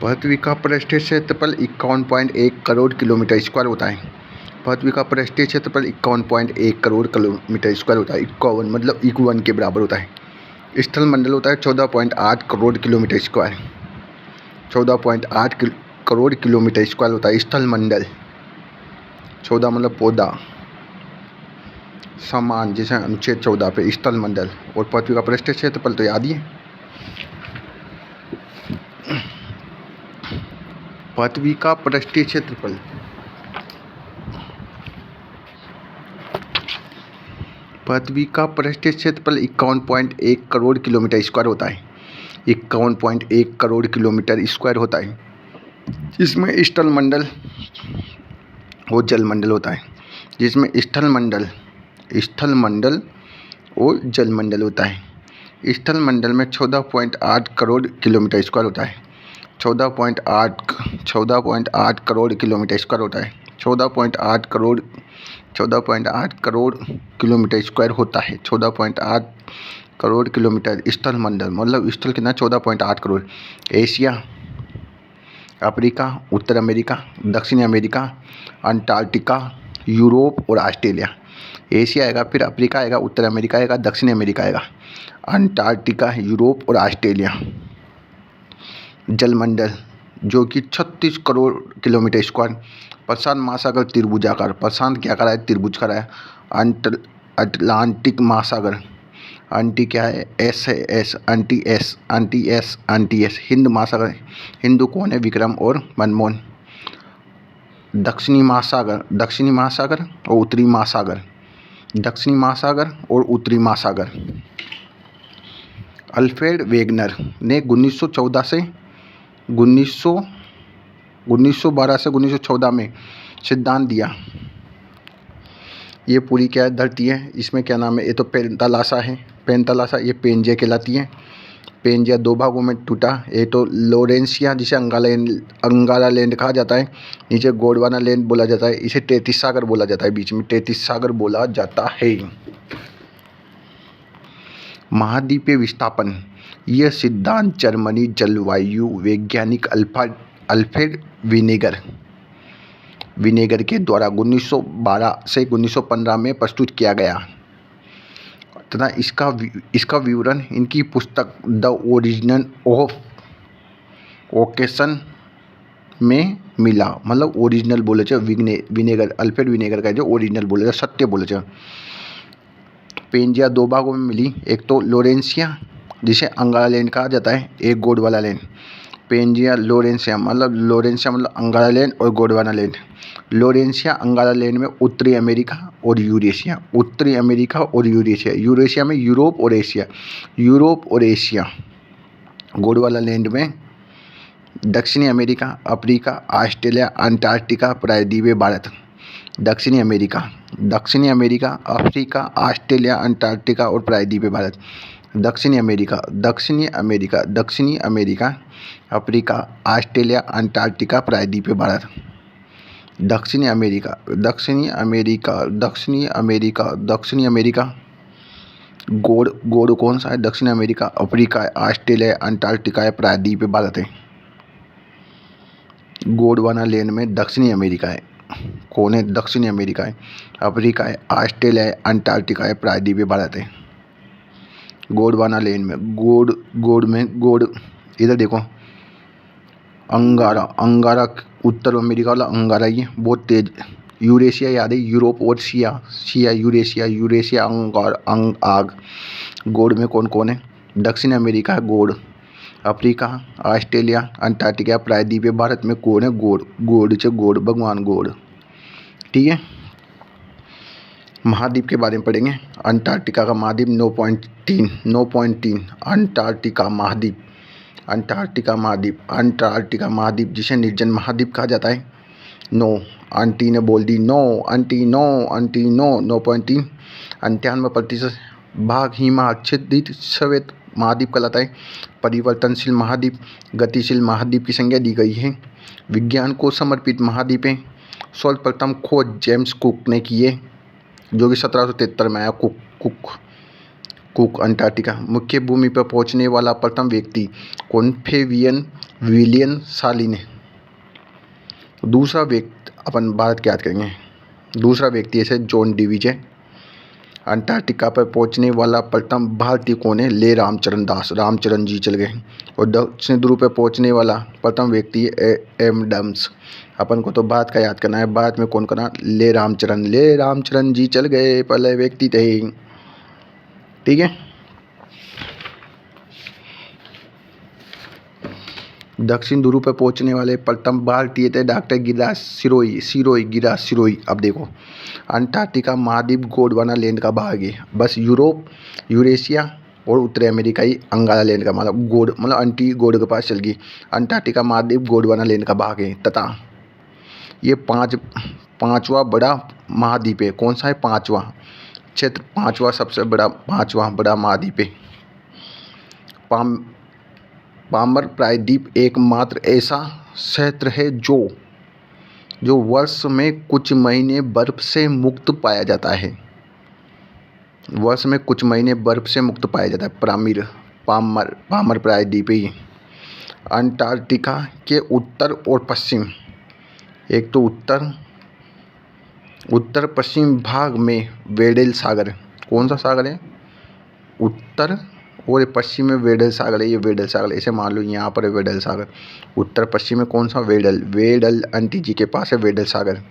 पृथ्वी का पृष्ठीय क्षेत्रफल 51.1 करोड़ किलोमीटर स्क्वायर होता है। पृथ्वी का पृष्ठीय क्षेत्रफल 51.1 करोड़ किलोमीटर स्क्वायर होता है। 51 मतलब 51 के बराबर होता है। स्थल मंडल होता है 14.8 crore kilometre square. 14.8 crore kilometre square होता है स्थल मंडल। 14 मतलब पौधा समान, जैसे अनुच्छेद 14 पे स्थल मंडल। और पृथ्वी का पृष्ठीय क्षेत्रफल तो याद ही है। पृथ्वी का पृष्ठीय क्षेत्रफल पृथ्वी का पृष्ठीय क्षेत्रफल 51.1 करोड़ किलोमीटर स्क्वायर होता है। 51.1 करोड़ किलोमीटर स्क्वायर होता है। इसमें स्थल मंडल और जल मंडल होता है। जिसमें स्थल मंडल और जल मंडल होता है। स्थल मंडल में 14.8 करोड़ किलोमीटर स्क्वायर होता है। 14.8 करोड़ किलोमीटर स्क्वायर होता है। 14.8 करोड़ किलोमीटर स्क्वायर होता है। 14.8 करोड़ किलोमीटर स्थल मंडल मतलब स्थल कितना 14.8 करोड़। एशिया, अफ्रीका, उत्तर अमेरिका, दक्षिण अमेरिका, अंटार्कटिका, यूरोप और ऑस्ट्रेलिया। एशिया आएगा, फिर अफ्रीका आएगा, उत्तर अमेरिका आएगा, दक्षिण अमेरिका आएगा, अंटार्कटिका, यूरोप और ऑस्ट्रेलिया। जलमंडल जो कि 36 करोड़ किलोमीटर स्क्वायर। प्रशांत महासागर त्रिभुजाकार, प्रशांत क्या करा है त्रिभुज करा है। अटलांटिक महासागर, अंटी क्या है एस है, एस अंटी एस। हिंद महासागर, हिंदू कौन है विक्रम और मनमोहन। दक्षिणी महासागर और उत्तरी महासागर, दक्षिणी महासागर और उत्तरी महासागर। अल्फ्रेड वेगनर ने 1912 से 1914 में सिद्धांत दिया। ये पूरी क्या है धरती है, इसमें क्या नाम है, ये तो पेंटालासा है, ये पेंजिया कहलाती है। पेंजिया दो भागों में टूटा, ये तो लोरेंसिया जिसे अंगारा लैंड कहा जाता है, नीचे गोंडवाना लैंड बोला जाता है। इसे 33 सागर बोला जाता है, बीच में 33 सागर बोला जाता है। महाद्वीपीय विस्थापन, यह सिद्धांत जर्मनी जलवायु वैज्ञानिक अल्फ्रेड विनेगर के द्वारा 1912 से 1915 में प्रस्तुत किया गया तथा इसका विवरण इनकी पुस्तक द ओरिजिन ऑफ ओकेशन में मिला। मतलब ओरिजिनल बोले च विनेगर, अल्फ्रेड विनेगर का जो ओरिजिनल बोले सत्य बोले च। पेंजिया दो भागों में मिली, एक तो लोरेंसिया जिसे अंगारा लैंड कहा जाता है, एक गोंडवाना लैंड। पेंजिया लोरेंसिया मतलब अंगारा लैंड और गोंडवाना लैंड। लोरेंसिया अंगारा लैंड में उत्तरी अमेरिका और यूरेशिया, यूरेशिया में यूरोप और एशिया। गोंडवाना लैंड में दक्षिणी अमेरिका, अफ्रीका, ऑस्ट्रेलिया, अंटार्कटिका, प्रायद्वीपीय भारत। दक्षिणी अमेरिका, अफ्रीका, ऑस्ट्रेलिया, अंटार्कटिका और प्रायद्वीपीय भारत। दक्षिणी अमेरिका, अफ्रीका, ऑस्ट्रेलिया, अंटार्कटिका, प्रायद्वीपीय भारत। दक्षिणी अमेरिका गोड़ कौन सा है, दक्षिण अमेरिका, अफ्रीका, ऑस्ट्रेलिया, अंटार्कटिका है, प्रायद्वीपीय भारत है। गोंडवाना लैंड में दक्षिणी अमेरिका है, कौन है दक्षिणी अमेरिका है, अफ्रीका है, ऑस्ट्रेलिया है, अंटार्कटिका है, प्रायद्वीपीय भारत है। गोंडवाना लैंड में गोड़ इधर देखो, अंगारा उत्तर अमेरिका वाला अंगारा, ये बहुत तेज। यूरेशिया याद है, यूरोप और यूरेशिया आग। गोड़ में कौन कौन है, दक्षिण अमेरिका है गोड़, अफ्रीका, ऑस्ट्रेलिया, अंटार्कटिका, प्रायद्वीपीय भारत में कौन है गोड़ भगवान गोड़। ठीक है। महाद्वीप के बारे में पढ़ेंगे। अंटार्कटिका का महाद्वीप 9.3 अंटार्कटिका महाद्वीप जिसे निर्जन महाद्वीप कहा जाता है। आंटी ने बोल दी नो, 9.3। 98% भाग हिमाच्छादित श्वेत महाद्वीप कहलाता है। परिवर्तनशील महाद्वीप, गतिशील महाद्वीप की संज्ञा दी गई है। विज्ञान को समर्पित महाद्वीप है। सर्वप्रथम खोज जेम्स कुक ने की है, जो कि 1773 में आया। कुक। अंटार्कटिका मुख्य भूमि पर पहुंचने वाला प्रथम व्यक्ति कौन? Fabian William Salin. दूसरा व्यक्ति अपन भारत के याद करेंगे। दूसरा व्यक्ति ऐसे जॉन डिवीज है। अंटार्कटिका पर पहुंचने वाला प्रथम भारतीय कौन है? ले रामचरण दास। रामचरण जी चल गए। और दक्षिण ध्रुव पर पहुंचने वाला प्रथम व्यक्ति एडम्स। अपन को तो भारत का याद करना है। भारत में कौन करना? ले रामचरण जी चल गए, पहले व्यक्ति थे। ठीक है। दक्षिण ध्रुव पर पहुंचने वाले प्रथम भारतीय थे डॉक्टर गिरिराज सिरोई। अब देखो, अंटार्कटिका महाद्वीप गोंडवाना लैंड का भाग है। बस यूरोप, यूरेशिया और उत्तरी अमेरिका ही अंगारा लैंड का मतलब अंटी गोड के पास चल गई। अंटार्कटिका महाद्वीप गोंडवाना लैंड का भाग है तथा ये पांचवा बड़ा महाद्वीप है। कौन सा है? पांचवा क्षेत्र, पांचवा सबसे बड़ा, पांचवा बड़ा महाद्वीप है। पामर प्रायद्वीप एकमात्र ऐसा क्षेत्र है जो वर्ष में कुछ महीने बर्फ से मुक्त पाया जाता है। वर्ष में कुछ महीने बर्फ से मुक्त पाया जाता है। पामर प्रायद्वीप ही। अंटार्कटिका के उत्तर और पश्चिम, एक तो उत्तर पश्चिम भाग में वेडेल सागर। कौन सा सागर है? उत्तर और पश्चिम में वेडल सागर है। ये वेडल सागर ऐसे मान लो, यहाँ पर है वेडल सागर। उत्तर पश्चिम में कौन सा? वेडल अंटी के पास है वेडल सागर।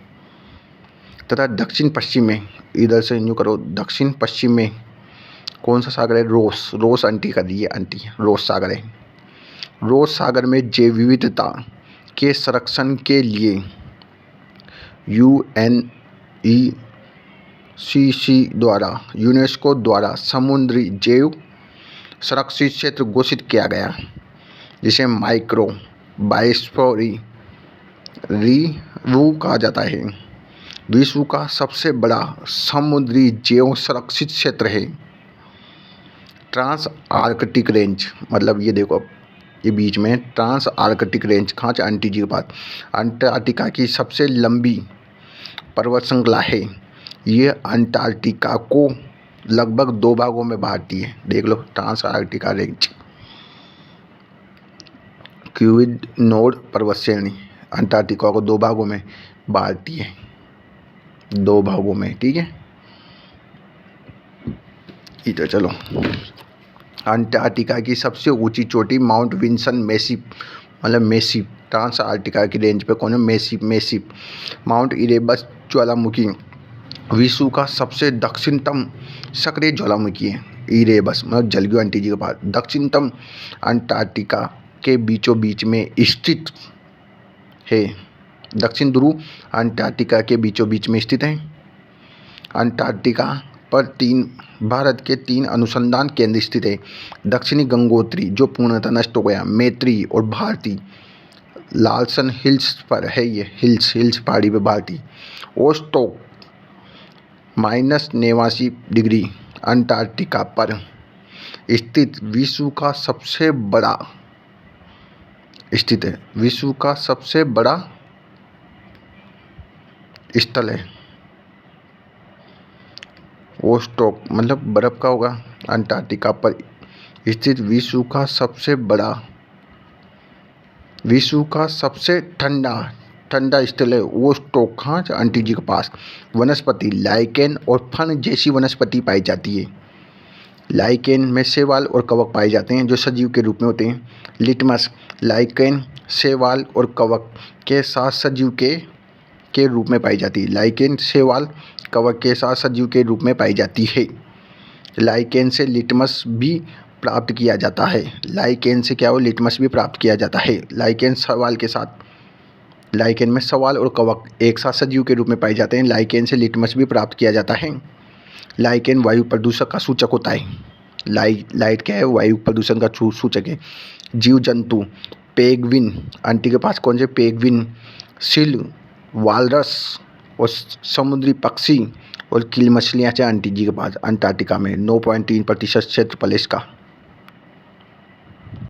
तथा दक्षिण पश्चिम में, इधर से यूँ करो, दक्षिण पश्चिम में कौन सा सागर है? रोस अंटी कर दी है। अंटी रोस सागर है। रोस सागर में जैव विविधता के संरक्षण के लिए यूनेस्को द्वारा समुद्री जैव संरक्षित क्षेत्र घोषित किया गया, जिसे माइक्रो बायोस्फीयर रिजर्व कहा जाता है। विश्व का सबसे बड़ा समुद्री जैव संरक्षित क्षेत्र है। ट्रांस आर्कटिक रेंज, मतलब ये देखो, ये बीच में ट्रांस आर्कटिक रेंज कहाँ से? अंटी के पास। अंटार्कटिका की सबसे लंबी पर्वत श्रृंखला है। ये अंटार्कटिका को लगभग 2 भागों में बांटती है। देख लो, ट्रांस आर्कटिका रेंज। क्यूविड नोड पर्वत श्रेणी अंटार्कटिका को 2 भागों में बांटती है। 2 भागों में। ठीक है। इधर चलो, अंटार्कटिका की सबसे ऊंची चोटी माउंट विल्सन मैसिव, मतलब मैसिव। ट्रांस आर्कटिका की रेंज पे कौन है? मैसिव। माउंट इरेबस ज्वालामुखी विश्व का सबसे दक्षिणतम सक्रिय ज्वालामुखी है। इरेबस मतलब जल गयो अंटी के पास। दक्षिणतम अंटार्कटिका के बीचों बीच में स्थित है। दक्षिण ध्रुव अंटार्कटिका के बीचों बीच में स्थित है। अंटार्कटिका पर भारत के 3 अनुसंधान केंद्र स्थित है। दक्षिणी गंगोत्री जो पूर्णतः नष्ट हो गया, मैत्री और भारती लालसन हिल्स पर है। ये हिल्स पहाड़ी पे भारती। ओस्टोक -89 डिग्री अंटार्कटिका पर स्थित विश्व का सबसे बड़ा स्थल है। ओस्टोक मतलब बर्फ का होगा। अंटार्कटिका पर स्थित विश्व का सबसे ठंडा स्थल है ओस्टोक। कहाँ? अंटार्कटिका के पास। वनस्पति लाइकेन और फर्न जैसी वनस्पति पाई जाती है। लाइकेन में शैवाल और कवक पाए जाते हैं जो सजीव के रूप में होते हैं। लिटमस लाइकेन, शैवाल और कवक के साथ सजीव के रूप में पाई जाती है। लाइकेन, शैवाल, कवक के साथ सजीव के रूप में पाई जाती है। लाइकेन से लिटमस भी प्राप्त किया जाता है। लाइकेन से क्या हो? लिटमस भी प्राप्त किया जाता है। लाइकेन में शैवाल और कवक एक साथ सजीव के रूप में पाए जाते हैं। लाइकेन से लिटमस भी प्राप्त किया जाता है। लाइकेन वायु प्रदूषण का सूचक होता है। लाइट क्या है? वायु प्रदूषण का सूचक है। जीव जंतु पेंगुइन अंटी के पास कौन से? पेंगुइन, सील, वालरस और समुद्री पक्षी और कील मछलियाँ अंटी जी के पास। अंटार्कटिका में 9.3% क्षेत्रफल इसका।